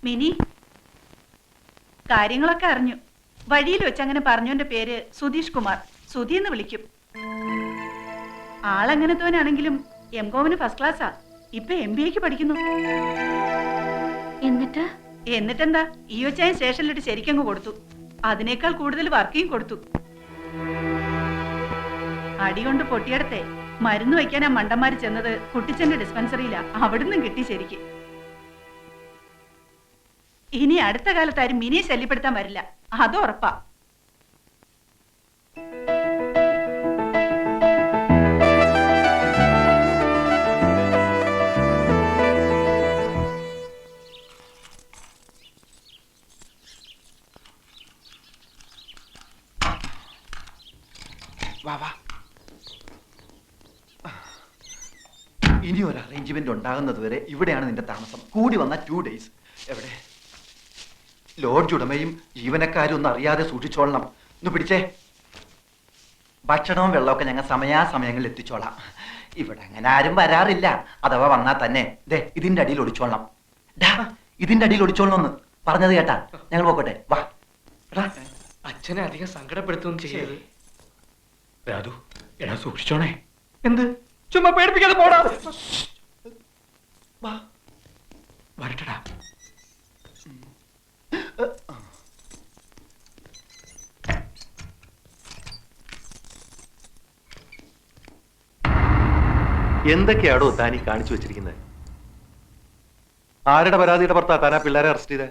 Mini, കാര്യങ്ങളൊക്കെ അറിഞ്ഞു. വഴിയിൽ വെച്ച് അങ്ങനെ പറഞ്ഞോന്റെ പേര് സുധീഷ് കുമാർ. സുധി എന്ന് വിളിക്കും. ആളങ്ങനത്തോനാണെങ്കിലും എംകോമിന് ഫസ്റ്റ് ക്ലാസ്സാ. ഇപ്പൊ MBAക്ക് പഠിക്കുന്നു. എന്നിട്ടെന്താ, ഈയോച്ചായ സ്റ്റേഷനിലിട്ട് ശരിക്കങ്ങ് കൊടുത്തു. അതിനേക്കാൾ കൂടുതൽ വർക്കിയും കൊടുത്തു. അടികൊണ്ട് പൊട്ടിയടത്തെ മരുന്ന് വയ്ക്കാൻ ആ മണ്ടന്മാര് ചെന്നത് കുട്ടിച്ചന്റെ ഡിസ്പെൻസറിയിലാ. അവിടുന്ന് കിട്ടി ശരിക്ക്. ഇനി അടുത്ത കാലത്ത് ആരും മിനിയെ ശല്യപ്പെടുത്താൻ വരില്ല, അത് ഉറപ്പാ. ഇനി ഒരു അറേഞ്ച്മെന്റ് ഉണ്ടാകുന്നത് വരെ ഇവിടെയാണ് നിന്റെ താമസം. കൂടി വന്ന 2 days. എവിടെ? ലോഡ്ജ് ഉടമയും ജീവനക്കാരും ഒന്നും അറിയാതെ സൂക്ഷിച്ചോളണം. ഒന്ന് പിടിച്ചേ. ഭക്ഷണവും വെള്ളമൊക്കെ ഞങ്ങൾ സമയാസമയങ്ങളിൽ എത്തിച്ചോളാം. ഇവിടെ അങ്ങനെ ആരും വരാറില്ല. അഥവാ വന്നാൽ തന്നെ ദേ ഇതിന്റെ അടിയിൽ ഒളിച്ചോളണം. ഇതിന്റെ അടിയിൽ ഒളിച്ചോളണം എന്ന് പറഞ്ഞത് കേട്ടാ? ഞങ്ങൾ പോക്കോട്ടെ, വാ. അച്ഛനെ അധികം സങ്കടപ്പെടുത്തുകയും ചെയ്യരുത്. രാധു, എടാ സൂക്ഷിച്ചോണേ. എന്ത്? ചുമ്മാ പേടിപ്പിക്കാതെ പോടാ. വരട്ടടാ. എന്തൊക്കെയാണോ താനീ കാണിച്ചു വെച്ചിരിക്കുന്നത്? ആരുടെ പരാതിയുടെ പുറത്താ താനാ പിള്ളേരെ അറസ്റ്റ് ചെയ്തേ?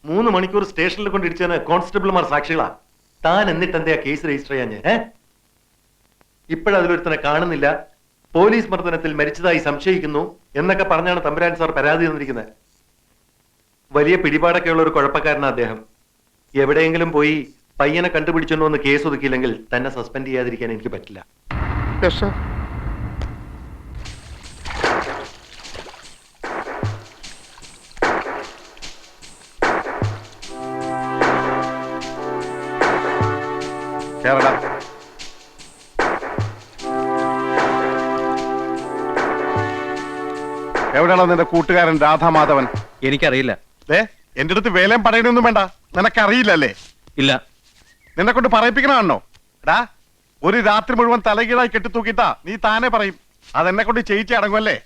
3 മണിക്കൂർ സ്റ്റേഷനിൽ കൊണ്ടിരിച്ചതിന് കോൺസ്റ്റബിൾമാർ സാക്ഷികളാ. താൻ എന്നിട്ട് എന്താ കേസ് രജിസ്റ്റർ ചെയ്യാൻ? ഇപ്പോഴതിലൊരുത്തനെ കാണുന്നില്ല, പോലീസ് മർദ്ദനത്തിൽ മരിച്ചതായി സംശയിക്കുന്നു എന്നൊക്കെ പറഞ്ഞാണ് തമ്പുരാൻ സാർ പരാതി തന്നിരിക്കുന്നത്. വലിയ പിടിപാടൊക്കെ ഉള്ള ഒരു കുഴപ്പക്കാരനാ അദ്ദേഹം. എവിടെയെങ്കിലും പോയി പയ്യനെ കണ്ടുപിടിച്ചോണ്ടോ എന്ന് കേസ് ഒതുക്കിയില്ലെങ്കിൽ തന്നെ സസ്പെൻഡ് ചെയ്യാതിരിക്കാൻ എനിക്ക് പറ്റില്ല. എവിടെയാണോ നിന്റെ കൂട്ടുകാരൻ രാധാമാധവൻ? എനിക്കറിയില്ല. എന്റെ അടുത്ത് വേലയും പറയണൊന്നും വേണ്ട, നിനക്കറിയില്ലല്ലേ? ഇല്ല. നിന്നെ കൊണ്ട് പറയിപ്പിക്കണോ? എടാ, ഒരു രാത്രി മുഴുവൻ തലകീഴായി കെട്ടിത്തൂക്കിട്ടാ നീ താനെ പറയും. അതെന്നെ കൊണ്ട് ചെയ്യിച്ച് അടങ്ങുമല്ലേ?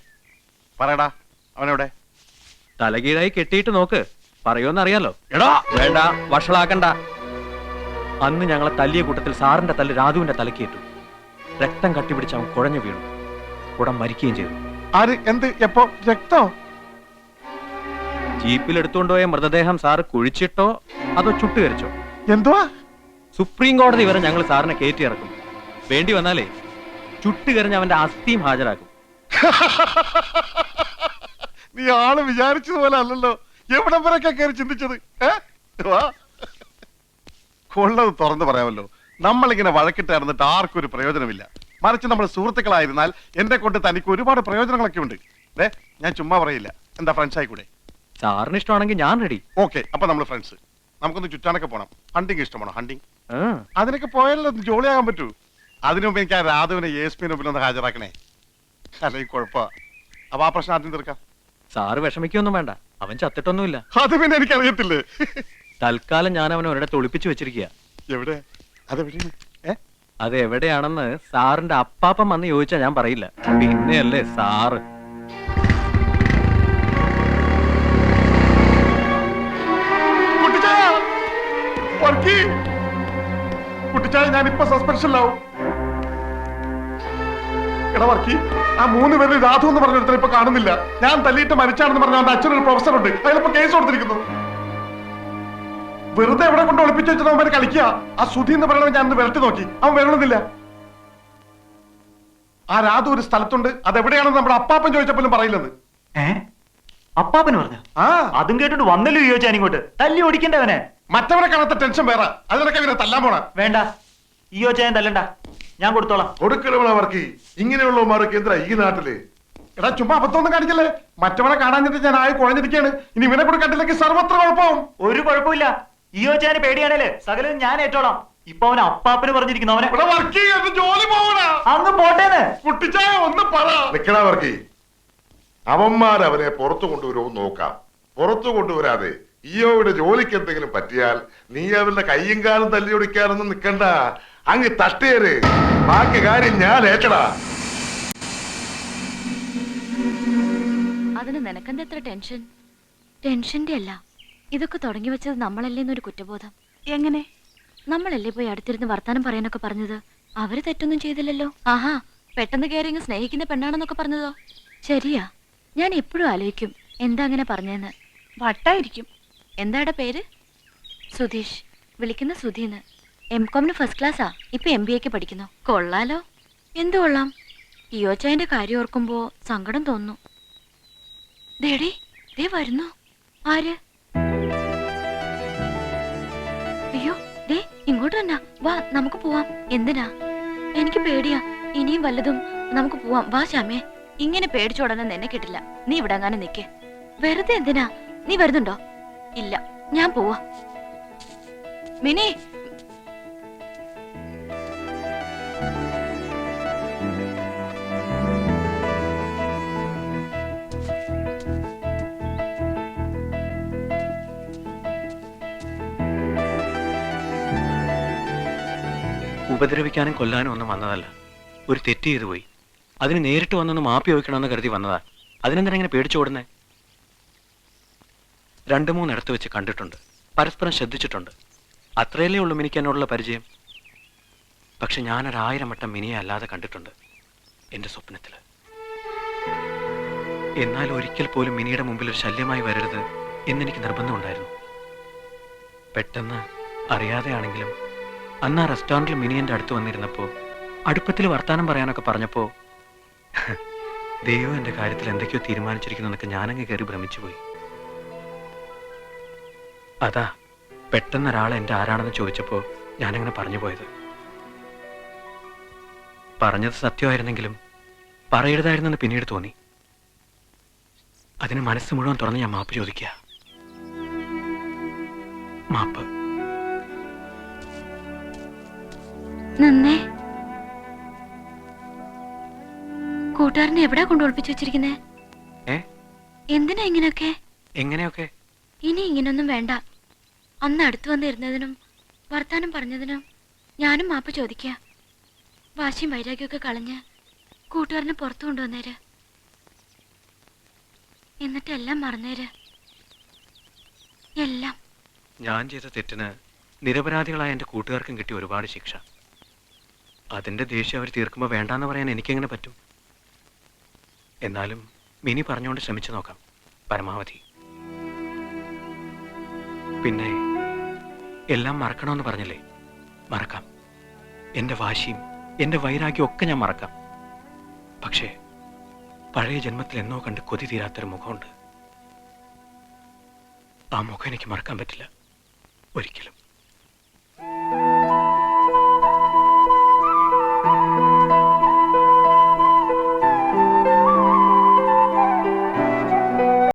പറയടാ, അവനെവിടെ? തലകീഴായി കെട്ടിയിട്ട് നോക്ക്, പറയുമെന്നറിയാലോ. എടാ വേണ്ട, വഷളാക്കണ്ട. അന്ന് ഞങ്ങളെ തല്ലിയ കൂട്ടത്തിൽ സാറിന്റെ തല്ല് രാധുവിന്റെ തലക്കേറ്റു. രക്തം കട്ടിപിടിച്ച് അവൻ കുഴഞ്ഞു വീണു. ഉടൻ മരിക്കുകയും ചെയ്തു. ആര്? എന്ത്? എപ്പോ? രക്തോ? ജീപ്പിൽ എടുത്തുകൊണ്ടുപോയ മൃതദേഹം സാറ് കുഴിച്ചിട്ടോ അതോ ചുട്ടുകരിച്ചോ? എന്തുവാ? സുപ്രീം കോടതി വരെ ഞങ്ങൾ സാറിനെ കയറ്റി ഇറക്കും. വേണ്ടി വന്നാലേ ചുട്ടുകരിഞ്ഞ് അവന്റെ അസ്ഥിയും ഹാജരാക്കും. നീ ആള് വിചാരിച്ചതുപോലെ അല്ലല്ലോ. എവിടം വരെയൊക്കെ കയറി ചിന്തിച്ചത്? കൊള്ളത് തുറന്നു പറയാമല്ലോ. നമ്മളിങ്ങനെ വഴക്കിട്ട് നടന്നിട്ട് ആർക്കും ഒരു പ്രയോജനമില്ല. മറിച്ച് നമ്മൾ സുഹൃത്തുക്കളായിരുന്നാൽ എന്നെ കൊണ്ട് തനിക്ക് ഒരുപാട് പ്രയോജനങ്ങളൊക്കെ ഉണ്ട്. ഞാൻ ചുമ്മാ പറയില്ല. എന്താ, ഫ്രണ്ട്സ് ആയിക്കൂടെ? സാറിന് ഇഷ്ടമാണെങ്കിൽ ഞാൻ റെഡി. ഓക്കെ, അപ്പൊ നമ്മൾ ഫ്രണ്ട്സ്. നമുക്കൊന്ന് ചുറ്റാനൊക്കെ പോണം. ഹണ്ടിങ് ഇഷ്ടമാണോ? ഹണ്ടിങ് അതിനൊക്കെ പോയാലോ ജോളിയാകാൻ പറ്റൂ. അതിനു മുമ്പ് എനിക്ക് ആ രാധുവിനെ ASP മുമ്പിലൊന്ന് ഹാജരാക്കണേ. അല്ലെങ്കിൽ കുഴപ്പ. അപ്പൊ ആ പ്രശ്നം ആദ്യം തീർക്കാം. സാറ് വിഷമിക്കൊന്നും വേണ്ട, അവൻ ചത്തിട്ടൊന്നുമില്ല. അത് പിന്നെ എനിക്കറിയത്തില്ലേ. തൽക്കാലം ഞാൻ അവനെ ഒരിടത്ത് ഒളിപ്പിച്ചു വെച്ചിരിക്കുക. എവിടെ? അതെവിടെ? അത് എവിടെയാണെന്ന് സാറിന്റെ അപ്പാപ്പൻ വന്ന് ചോദിച്ചാ ഞാൻ പറയില്ല. പിന്നെയല്ലേ സാറ്. കുട്ടിച്ചായ, ഞാനിപ്പോ സസ്പെൻഷനിലാവും. എടാ വർക്കി, ആ 3 പേരിൽ രാധു എന്ന് പറഞ്ഞൊരുത്തർ ഇപ്പൊ കാണുന്നില്ല. ഞാൻ തല്ലിയിട്ട് മരിച്ചാണെന്ന് പറഞ്ഞ അവന്റെ അച്ഛനൊരു പ്രൊഫസറുണ്ട്, അതിലിപ്പോ കേസ് കൊടുത്തിരിക്കുന്നു. വെറുതെ എവിടെ കൊണ്ട് ഒളിപ്പിച്ചു വെച്ചത് അവന്മാര് കളിക്കുക. ആ സുധി എന്ന് പറയണവൻ ഞാൻ വിരട്ടി നോക്കി, അവൻ വരണമെന്നില്ല. ആ രാധു ഒരു സ്ഥലത്തുണ്ട്, അതെവിടെയാണെന്ന് നമ്മുടെ അപ്പാപ്പൻ ചോദിച്ചപ്പോലും പറയില്ലെന്ന്. അപ്പാപ്പന് പറഞ്ഞു? അതും കേട്ടിട്ട് വന്നല്ലോ ചോദിച്ചാൻ ഇങ്ങോട്ട്. തല്ലി ഓടിക്കണ്ടവനെ. മറ്റവരെ കാണാത്ത ടെൻഷൻ വേറെ, അതിനൊക്കെ ഇവരെ തല്ലാൻ പോണ. വേണ്ട, ഈ ചോദിച്ചാൻ തല്ലണ്ട, ഞാൻ കൊടുത്തോളാം. കൊടുക്കലവർക്ക് ഇങ്ങനെയുള്ളവന്മാരൊക്കെ എന്തിനാ ഈ നാട്ടില്? എടാ ചുമ്മാ അബദ്ധമൊന്നും കാണിക്കല്ലേ. മറ്റവനെ കാണാഞ്ഞിട്ട് ഞാൻ ആയി കുഴഞ്ഞിരിക്കുകയാണ്. ഇനി ഇവനെ കൂടെ കണ്ടില്ലെങ്കിൽ സർവത്ര കുഴപ്പമാവും. ഒരു കുഴപ്പമില്ല. ഈ ചോദിച്ചാന് പേടിയാണല്ലേ, സകലം ഞാൻ ഏറ്റോളാം. ഇപ്പൊ അവൻ അപ്പാപ്പന് പറഞ്ഞിരിക്കുന്നു. അവനെ ജോലി പോവണ അങ്ങ് പോട്ടേന്ന്. കുട്ടിച്ചായ ഒന്ന് പറ. നിക്കണ വർക്കി, അവന്മാർ അവനെ പുറത്തു കൊണ്ടുവരുമെന്ന് നോക്കാം. പുറത്തു കൊണ്ടുവരാതെ ഇയോയുടെ ജോലിക്ക് എന്തെങ്കിലും പറ്റിയാൽ നീ അവരുടെ കയ്യും കാലും തല്ലിയൊടിക്കാനൊന്നും നിൽക്കണ്ട. അങ്ങ് തട്ടേര്. ബാക്കി കാര്യം ഞാൻ ഏറ്റടാ. അതിന് നിനക്കെന്താ എത്ര ടെൻഷൻ? ടെൻഷന്റെ അല്ല, ഇതൊക്കെ തുടങ്ങി വെച്ചത് നമ്മളല്ലേന്നൊരു കുറ്റബോധം. എങ്ങനെ? നമ്മളല്ലേ പോയി അടുത്തിരുന്ന് വർത്താനം പറയാനൊക്കെ പറഞ്ഞത്? അവര് തെറ്റൊന്നും ചെയ്തില്ലല്ലോ. ആഹാ, പെട്ടെന്ന് കയറി ഇങ്ങ് സ്നേഹിക്കുന്ന പെണ്ണാണെന്നൊക്കെ പറഞ്ഞതോ? ശരിയാ, ഞാൻ എപ്പോഴും ആലോചിക്കും എന്താ അങ്ങനെ പറഞ്ഞെന്ന്. വട്ടായിരിക്കും. എന്താടെ പേര്? സുധീഷ്. വിളിക്കുന്ന സുധീന്ന്. MCOMന് ഫസ്റ്റ് ക്ലാസ്സാ. ഇപ്പൊ MBAക്ക് പഠിക്കുന്നു. കൊള്ളാലോ. എന്തു കൊള്ളാം? ഇയോച്ചായന്റെ കാര്യം ഓർക്കുമ്പോ സങ്കടം തോന്നുന്നു. ദേടി, ദേ വരുന്നു. ആര്? അയ്യോ, ദേ ഇങ്ങോട്ട് തന്നെ. വാ, നമുക്ക് പോവാം. എന്തിനാ? എനിക്ക് പേടിയാ. ഇനിയും വല്ലതും. നമുക്ക് പോവാം. വാ ശ്യാമേ. ഇങ്ങനെ പേടിച്ചോടനെ എന്നെ കിട്ടില്ല. നീ ഇവിടെ അങ്ങനെ നിക്കേ. വെറുതെ എന്തിനാ? നീ വരുന്നുണ്ടോ? ഇല്ല, ഞാൻ പോവാ. മിനി, ഉപദ്രവിക്കാനും കൊല്ലാനും ഒന്നും വന്നതല്ല. ഒരു തെറ്റ് ചെയ്തു പോയി. അതിന് നേരിട്ട് വന്നൊന്ന് മാപ്പി ചോദിക്കണമെന്ന് കരുതി വന്നതാ. അതിനെന്തിനാ ഇങ്ങനെ പേടിച്ചോടുന്നേ? 2-3 ഇടത്ത് വെച്ച് കണ്ടിട്ടുണ്ട്, പരസ്പരം ശ്രദ്ധിച്ചിട്ടുണ്ട്. അത്രയല്ലേ ഉള്ളൂ മിനിക്ക് എന്നോടുള്ള പരിചയം. പക്ഷെ ഞാനൊരു1000 വട്ടം മിനിയെ അല്ലാതെ കണ്ടിട്ടുണ്ട് എൻ്റെ സ്വപ്നത്തിൽ. എന്നാൽ ഒരിക്കൽ പോലും മിനിയുടെ മുമ്പിൽ ഒരു ശല്യമായി വരരുത് എന്നെനിക്ക് നിർബന്ധമുണ്ടായിരുന്നു. പെട്ടെന്ന് അറിയാതെയാണെങ്കിലും അന്ന് ആ റെസ്റ്റോറൻറ്റിൽ മിനി എൻ്റെ അടുത്ത് വന്നിരുന്നപ്പോൾ അടുപ്പത്തിൽ വർത്താനം പറയാനൊക്കെ പറഞ്ഞപ്പോൾ ദൈവം എൻ്റെ കാര്യത്തിൽ എന്തൊക്കെയോ തീരുമാനിച്ചിരിക്കുന്നതൊക്കെ ഞാനങ്ങ് കയറി ഭ്രമിച്ചു പോയി. അതാ പെട്ടെന്ന് ഒരാൾ എൻ്റെ ആരാണെന്ന് ചോദിച്ചപ്പോൾ ഞാനങ്ങനെ പറഞ്ഞു പോയത്. പറഞ്ഞത് സത്യമായിരുന്നെങ്കിലും പറയരുതായിരുന്നെന്ന് പിന്നീട് തോന്നി. അതിന് മനസ്സ് മുഴുവൻ തുറന്ന് ഞാൻ മാപ്പ് ചോദിക്കുക. മാപ്പ്. നന്നേ. കൂട്ടുകാരനെ എവിടാ കൊണ്ട് ഒളിപ്പിച്ചു വെച്ചിരിക്കുന്നേ? എന്തിനാ ഇങ്ങനെയൊക്കെ? എങ്ങനെയൊക്കെ? ഇനി ഇങ്ങനൊന്നും വേണ്ട. അന്ന് അടുത്ത് വന്നിരുന്നതിനും വർത്താനം പറഞ്ഞതിനും ഞാനും മാപ്പ് ചോദിക്കുക. വാശിയും വൈരാഗ്യമൊക്കെ കളഞ്ഞ് കൂട്ടുകാരനെ പുറത്തു കൊണ്ടുവന്നേര്. എന്നിട്ട് എല്ലാം മറന്നേര്. എല്ലാം. ഞാൻ ചെയ്ത തെറ്റിന് നിരപരാധികളായ എൻ്റെ കൂട്ടുകാർക്കും കിട്ടിയ ഒരുപാട് ശിക്ഷ. അതിൻ്റെ ദേഷ്യം അവർ തീർക്കുമ്പോൾ വേണ്ടാന്ന് പറയാൻ എനിക്കെങ്ങനെ പറ്റും? എന്നാലും മിനി പറഞ്ഞുകൊണ്ട് ശ്രമിച്ചു നോക്കാം പരമാവധി. പിന്നെ എല്ലാം മറക്കണമെന്ന് പറഞ്ഞില്ലേ? മറക്കാം. എൻ്റെ വാശിയും എൻ്റെ വൈരാഗ്യം ഒക്കെ ഞാൻ മറക്കാം. പക്ഷേ പഴയ ജന്മത്തിൽ എന്നോ കണ്ട് കൊതി തീരാത്തൊരു മുഖമുണ്ട്. ആ മുഖം എനിക്ക് മറക്കാൻ പറ്റില്ല ഒരിക്കലും.